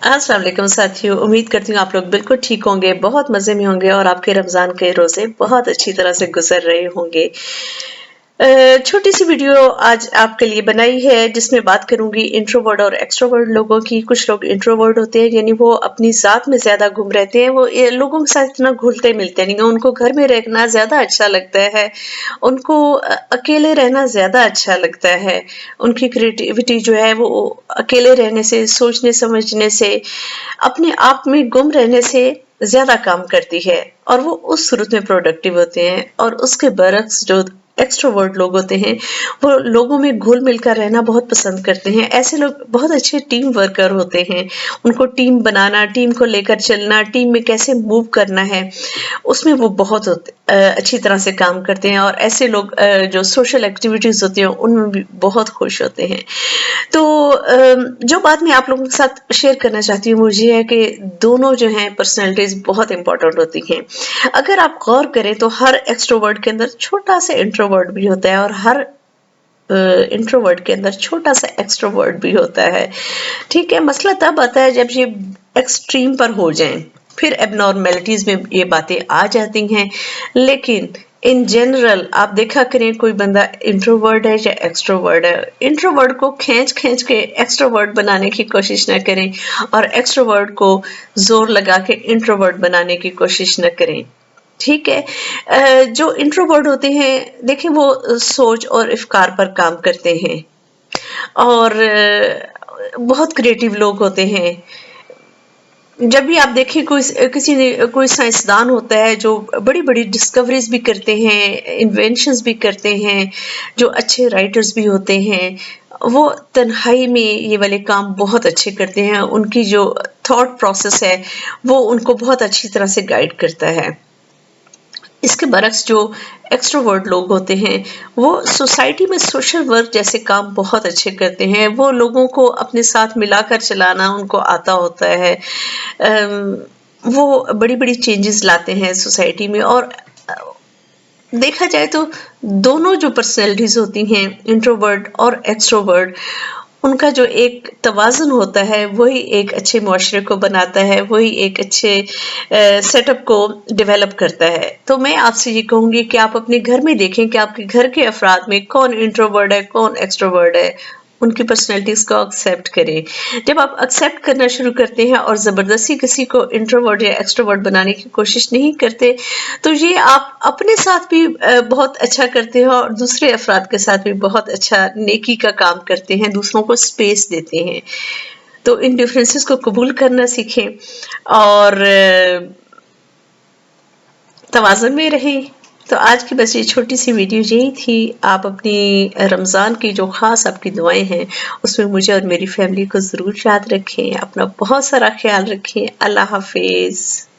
अस्सलाम वालेकुम साथियों, उम्मीद करती हूँ आप लोग बिल्कुल ठीक होंगे, बहुत मज़े में होंगे और आपके रमज़ान के रोज़े बहुत अच्छी तरह से गुज़र रहे होंगे। छोटी-सी वीडियो आज आपके लिए बनाई है जिसमें बात करूँगी इंट्रोवर्ट और एक्सट्रोवर्ट लोगों की। कुछ लोग इंट्रोवर्ट होते हैं यानी वो अपनी ज़ात में ज़्यादा गुम रहते हैं, वो ये लोगों के साथ इतना घुलते-मिलते नहीं हैं, उनको घर में रहना ज़्यादा अच्छा लगता है, उनको अकेले रहना ज़्यादा अच्छा लगता है। उनकी क्रिएटिविटी जो है वो अकेले रहने से, सोचने समझने से, अपने आप में गुम रहने से ज़्यादा काम करती है और वो उस सूरत में प्रोडक्टिव होते हैं। और उसके बरक्स जो एक्सट्रोवर्ट लोग होते हैं, वो लोगों में घुल-मिल कर रहना बहुत पसंद करते हैं। ऐसे लोग बहुत अच्छे टीम वर्कर होते हैं। उनको टीम बनाना, टीम को लेकर चलना, टीम में कैसे मूव करना है, उसमें वो बहुत अच्छी तरह से काम करते हैं और ऐसे लोग जो सोशल एक्टिविटीज़ होती हैं, उनमें भी बहुत खुश होते हैं। तो जो बात मैं आप लोगों के साथ शेयर करना चाहती हूँ, वो ये है कि दोनों जो हैं पर्सनैलिटीज़ बहुत इम्पोर्टेंट होती हैं। अगर आप गौर करें तो हर एक्सट्रोवर्ट के अंदर छोटा-सा इंट्रोवर्ट भी होता है और हर इंट्रोवर्ट के अंदर छोटा-सा एक्सट्रोवर्ट भी होता है। ठीक है? मसला तब आता है जब ये एक्सट्रीम पर हो जाएँ, फिर एब्नॉर्मैलिटीज़ में ये बातें आ जाती हैं। लेकिन इन जनरल आप देखा करें कोई बंदा इंट्रोवर्ट है या एक्सट्रोवर्ट है, इंट्रोवर्ट को खींच-खींच के एक्सट्रोवर्ट बनाने की कोशिश ना करें और एक्सट्रोवर्ट को ज़ोर लगा के इंट्रोवर्ट बनाने की कोशिश ना करें। ठीक है? जो इंट्रोवर्ट होते हैं, देखिए वो सोच और अफ़कार पर काम करते हैं और बहुत क्रिएटिव लोग होते हैं। जब भी आप देखें किसी ने कोई साइंसदान होता है जो बड़ी-बड़ी डिस्कवरीज़ भी करते हैं, इन्वेंशंस भी करते हैं, जो अच्छे राइटर्स भी होते हैं, वो तन्हाई में ये वाले काम बहुत अच्छे करते हैं। उनकी जो थॉट प्रोसेस है, वो उनको बहुत अच्छी तरह से गाइड करता है। इसके बरक्स जो एक्सट्रोवर्ट लोग होते हैं, वो सोसाइटी में सोशल वर्क जैसे काम बहुत अच्छे करते हैं। वो लोगों को अपने साथ मिलाकर चलाना उनको आता होता है। वो बड़ी-बड़ी चेंजेज़ लाते हैं सोसाइटी में और अ, देखा जाए तो दोनों जो पर्सनैलिटीज़ होती हैं, इंट्रोवर्ट और एक्सट्रोवर्ट, उनका जो एक तवाज़ुन होता है, वही एक अच्छे मुआशरे को बनाता है, वही एक अच्छे सेटअप को डेवलप करता है। तो मैं आपसे ये कहूँगी कि आप अपने घर में देखें कि आपके घर के अफ़राद में कौन इंट्रोवर्ट है, कौन एक्सट्रोवर्ट है, उनकी पर्सनैलिटीज़ को एक्सेप्ट करें। जब आप एक्सेप्ट करना शुरू करते हैं और ज़बरदस्ती किसी को इंट्रोवर्ट या एक्सट्रोवर्ट बनाने की कोशिश नहीं करते, तो ये आप अपने साथ भी बहुत अच्छा करते हैं और दूसरे अफ़राद के साथ भी बहुत अच्छा नेकी का काम करते हैं, दूसरों को स्पेस देते हैं। तो इन डिफरेंसेस को कबूल करना सीखें और तवाज़ुन में रहें। तो आज की बस ये छोटी-सी वीडियो यही थी। आप अपनी रमज़ान की जो ख़ास आपकी दुआएँ हैं, उसमें मुझे और मेरी फ़ैमिली को ज़रूर याद रखें। अपना बहुत सारा ख़्याल रखें। अल्लाह हाफ़िज़।